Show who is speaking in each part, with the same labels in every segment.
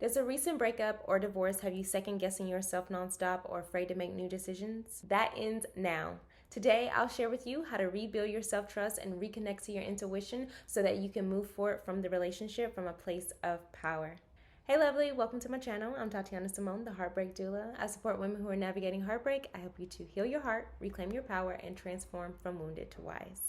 Speaker 1: Does a recent breakup or divorce have you second guessing yourself nonstop or afraid to make new decisions? That ends now. Today, I'll share with you how to rebuild your self-trust and reconnect to your intuition so that you can move forward from the relationship from a place of power. Hey lovely, welcome to my channel. I'm Tatiana Simone, the Heartbreak Doula. I support women who are navigating heartbreak. I help you to heal your heart, reclaim your power, and transform from wounded to wise.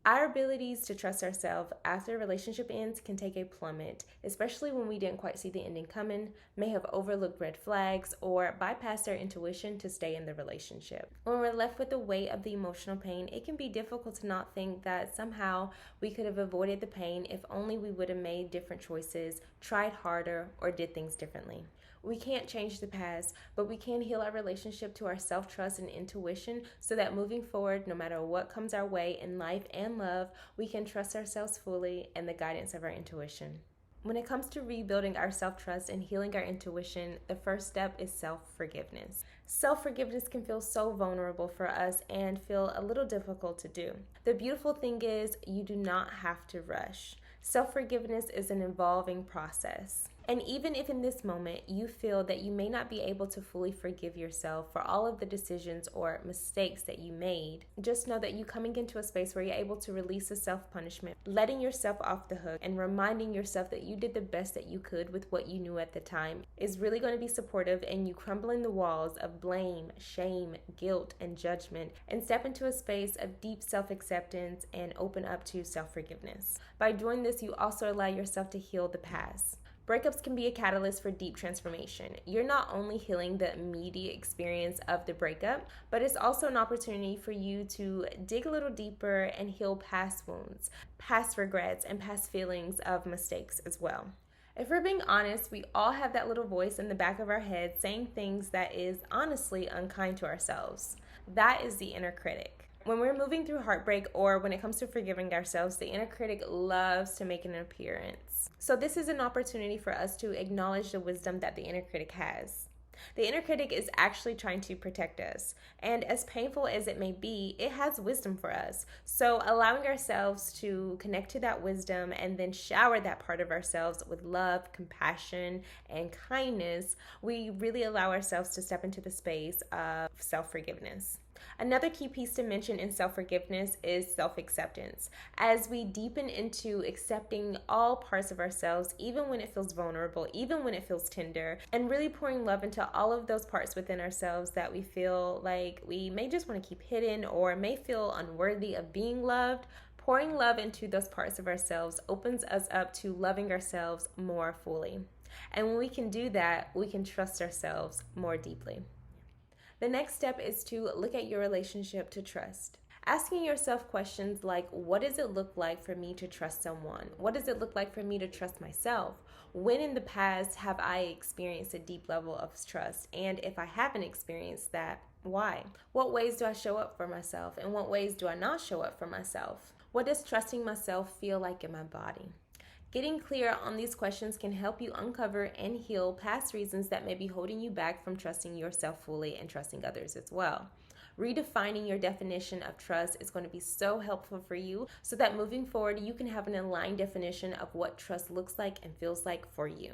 Speaker 1: Our abilities to trust ourselves after a relationship ends can take a plummet, especially when we didn't quite see the ending coming, may have overlooked red flags, or bypassed our intuition to stay in the relationship. When we're left with the weight of the emotional pain, it can be difficult to not think that somehow we could have avoided the pain if only we would have made different choices, tried harder, or did things differently. We can't change the past, but we can heal our relationship to our self-trust and intuition so that moving forward, no matter what comes our way in life and love, we can trust ourselves fully and the guidance of our intuition. When it comes to rebuilding our self-trust and healing our intuition, the first step is self-forgiveness. Self-forgiveness can feel so vulnerable for us and feel a little difficult to do. The beautiful thing is you do not have to rush. Self-forgiveness is an evolving process. And even if in this moment you feel that you may not be able to fully forgive yourself for all of the decisions or mistakes that you made, just know that you coming into a space where you're able to release the self-punishment, letting yourself off the hook, and reminding yourself that you did the best that you could with what you knew at the time is really going to be supportive in you crumbling the walls of blame, shame, guilt, and judgment, and step into a space of deep self-acceptance and open up to self-forgiveness. By doing this, you also allow yourself to heal the past. Breakups can be a catalyst for deep transformation. You're not only healing the immediate experience of the breakup, but it's also an opportunity for you to dig a little deeper and heal past wounds, past regrets, and past feelings of mistakes as well. If we're being honest, we all have that little voice in the back of our head saying things that is honestly unkind to ourselves. That is the inner critic. When we're moving through heartbreak or when it comes to forgiving ourselves, the inner critic loves to make an appearance. So this is an opportunity for us to acknowledge the wisdom that the inner critic has. The inner critic is actually trying to protect us. And as painful as it may be, it has wisdom for us. So allowing ourselves to connect to that wisdom and then shower that part of ourselves with love, compassion, and kindness, we really allow ourselves to step into the space of self-forgiveness. Another key piece to mention in self-forgiveness is self-acceptance. As we deepen into accepting all parts of ourselves, even when it feels vulnerable, even when it feels tender, and really pouring love into all of those parts within ourselves that we feel like we may just want to keep hidden or may feel unworthy of being loved, pouring love into those parts of ourselves opens us up to loving ourselves more fully. And when we can do that, we can trust ourselves more deeply. The next step is to look at your relationship to trust. Asking yourself questions like, what does it look like for me to trust someone? What does it look like for me to trust myself? When in the past have I experienced a deep level of trust? And if I haven't experienced that, why? What ways do I show up for myself? And what ways do I not show up for myself? What does trusting myself feel like in my body? Getting clear on these questions can help you uncover and heal past reasons that may be holding you back from trusting yourself fully and trusting others as well. Redefining your definition of trust is going to be so helpful for you so that moving forward, you can have an aligned definition of what trust looks like and feels like for you.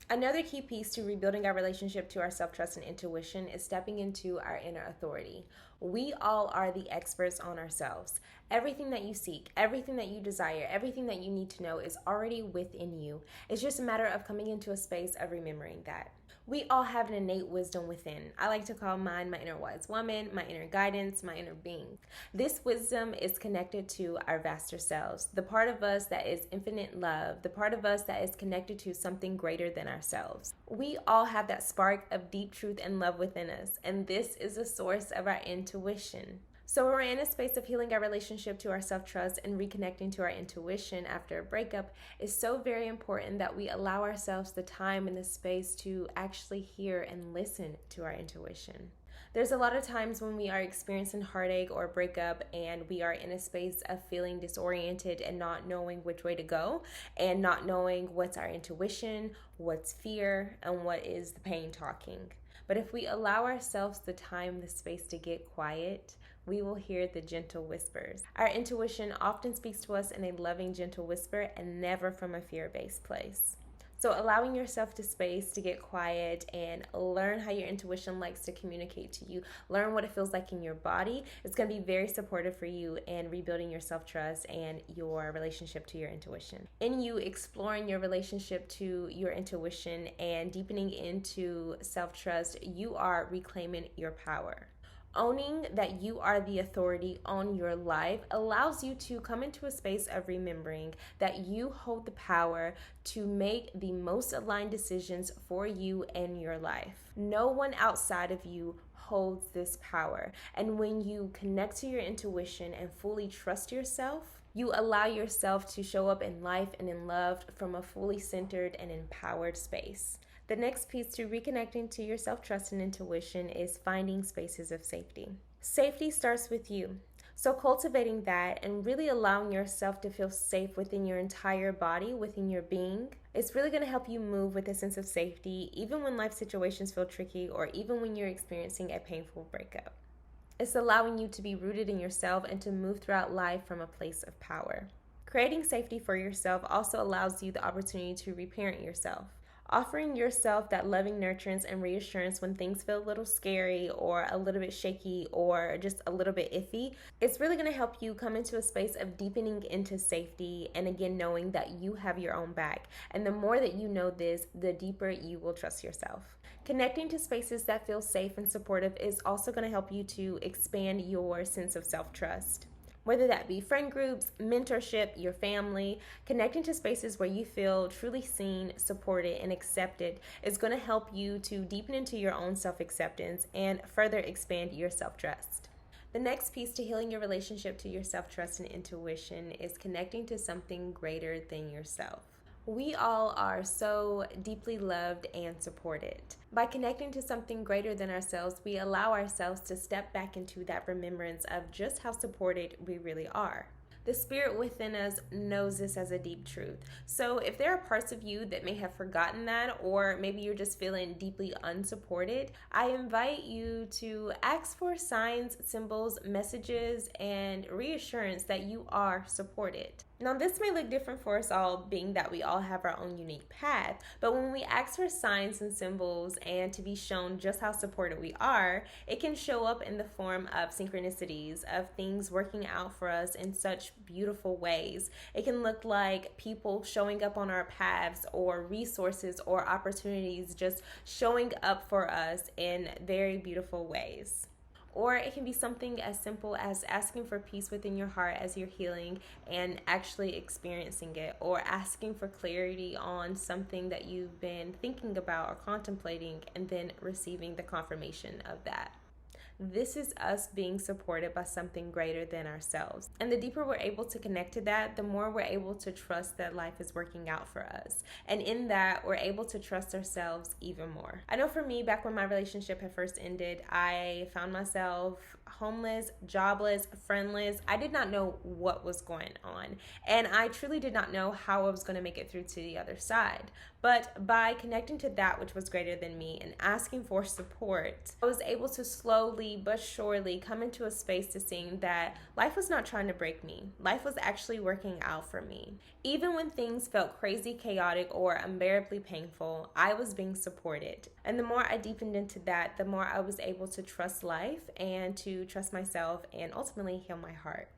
Speaker 1: Another key piece to rebuilding our relationship to our self-trust and intuition is stepping into our inner authority. We all are the experts on ourselves. Everything that you seek, everything that you desire, everything that you need to know is already within you. It's just a matter of coming into a space of remembering that. We all have an innate wisdom within. I like to call mine my inner wise woman, my inner guidance, my inner being. This wisdom is connected to our vaster selves, the part of us that is infinite love, the part of us that is connected to something greater than ourselves. We all have that spark of deep truth and love within us, and this is the source of our intuition. So when we're in a space of healing our relationship to our self-trust and reconnecting to our intuition after a breakup, it's so very important that we allow ourselves the time and the space to actually hear and listen to our intuition. There's a lot of times when we are experiencing heartache or breakup and we are in a space of feeling disoriented and not knowing which way to go and not knowing what's our intuition, what's fear, and what is the pain talking. But if we allow ourselves the time, the space to get quiet, we will hear the gentle whispers. Our intuition often speaks to us in a loving, gentle whisper and never from a fear-based place. So allowing yourself to space to get quiet and learn how your intuition likes to communicate to you, learn what it feels like in your body, it's going to be very supportive for you in rebuilding your self-trust and your relationship to your intuition. In you exploring your relationship to your intuition and deepening into self-trust, you are reclaiming your power. Owning that you are the authority on your life allows you to come into a space of remembering that you hold the power to make the most aligned decisions for you and your life. No one outside of you holds this power. And when you connect to your intuition and fully trust yourself, you allow yourself to show up in life and in love from a fully centered and empowered space. The next piece to reconnecting to your self-trust and intuition is finding spaces of safety. Safety starts with you. So cultivating that and really allowing yourself to feel safe within your entire body, within your being, it's really going to help you move with a sense of safety, even when life situations feel tricky or even when you're experiencing a painful breakup. It's allowing you to be rooted in yourself and to move throughout life from a place of power. Creating safety for yourself also allows you the opportunity to reparent yourself. Offering yourself that loving nurturance and reassurance when things feel a little scary or a little bit shaky or just a little bit iffy, it's really going to help you come into a space of deepening into safety and again knowing that you have your own back. And the more that you know this, the deeper you will trust yourself. Connecting to spaces that feel safe and supportive is also going to help you to expand your sense of self-trust. Whether that be friend groups, mentorship, your family, connecting to spaces where you feel truly seen, supported, and accepted is going to help you to deepen into your own self-acceptance and further expand your self-trust. The next piece to healing your relationship to your self-trust and intuition is connecting to something greater than yourself. We all are so deeply loved and supported. By connecting to something greater than ourselves, we allow ourselves to step back into that remembrance of just how supported we really are. The spirit within us knows this as a deep truth. So if there are parts of you that may have forgotten that, or maybe you're just feeling deeply unsupported, I invite you to ask for signs, symbols, messages, and reassurance that you are supported. Now, this may look different for us all, being that we all have our own unique path, but when we ask for signs and symbols and to be shown just how supported we are, it can show up in the form of synchronicities, of things working out for us in such beautiful ways. It can look like people showing up on our paths, or resources or opportunities just showing up for us in very beautiful ways. Or it can be something as simple as asking for peace within your heart as you're healing and actually experiencing it, or asking for clarity on something that you've been thinking about or contemplating and then receiving the confirmation of that. This is us being supported by something greater than ourselves. And the deeper we're able to connect to that, the more we're able to trust that life is working out for us. And in that, we're able to trust ourselves even more. I know for me, back when my relationship had first ended, I found myself homeless, jobless, friendless. I did not know what was going on. And I truly did not know how I was going to make it through to the other side. But by connecting to that which was greater than me and asking for support, I was able to slowly but surely come into a space to seeing that life was not trying to break me. Life was actually working out for me. Even when things felt crazy, chaotic, or unbearably painful, I was being supported. And the more I deepened into that, the more I was able to trust life and to trust myself and ultimately heal my heart.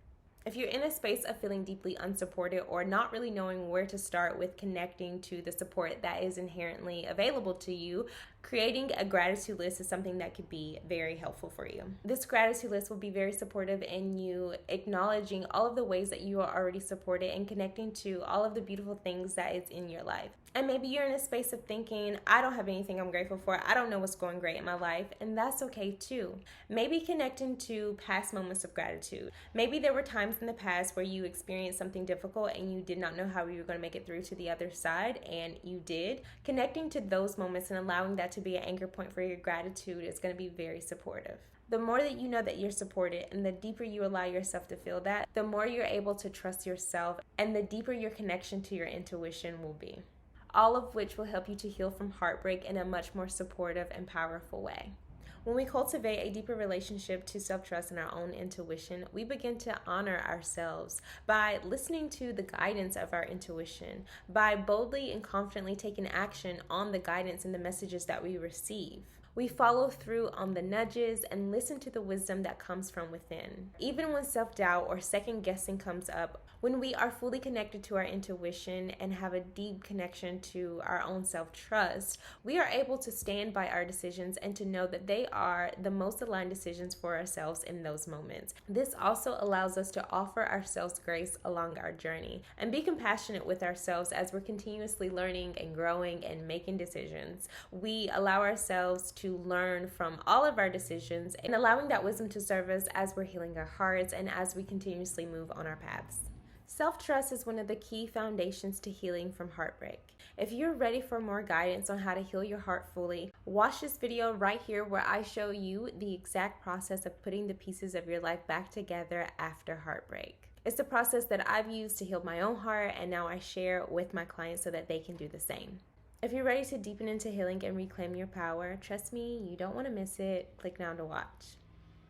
Speaker 1: If you're in a space of feeling deeply unsupported or not really knowing where to start with connecting to the support that is inherently available to you, creating a gratitude list is something that could be very helpful for you. This gratitude list will be very supportive in you acknowledging all of the ways that you are already supported and connecting to all of the beautiful things that is in your life. And maybe you're in a space of thinking, I don't have anything I'm grateful for. I don't know what's going great in my life. And that's okay too. Maybe connecting to past moments of gratitude. Maybe there were times in the past where you experienced something difficult and you did not know how you were going to make it through to the other side, and you did. Connecting to those moments and allowing that to be an anchor point for your gratitude is going to be very supportive. The more that you know that you're supported and the deeper you allow yourself to feel that, the more you're able to trust yourself and the deeper your connection to your intuition will be. All of which will help you to heal from heartbreak in a much more supportive and powerful way. When we cultivate a deeper relationship to self-trust and our own intuition, we begin to honor ourselves by listening to the guidance of our intuition, by boldly and confidently taking action on the guidance and the messages that we receive. We follow through on the nudges and listen to the wisdom that comes from within. Even when self-doubt or second guessing comes up, when we are fully connected to our intuition and have a deep connection to our own self-trust, we are able to stand by our decisions and to know that they are the most aligned decisions for ourselves in those moments. This also allows us to offer ourselves grace along our journey and be compassionate with ourselves as we're continuously learning and growing and making decisions. We allow ourselves to learn from all of our decisions and allowing that wisdom to serve us as we're healing our hearts and as we continuously move on our paths. Self-trust is one of the key foundations to healing from heartbreak. If you're ready for more guidance on how to heal your heart fully, watch this video right here where I show you the exact process of putting the pieces of your life back together after heartbreak. It's the process that I've used to heal my own heart, and now I share with my clients so that they can do the same. If you're ready to deepen into healing and reclaim your power, trust me, you don't want to miss it. Click now to watch.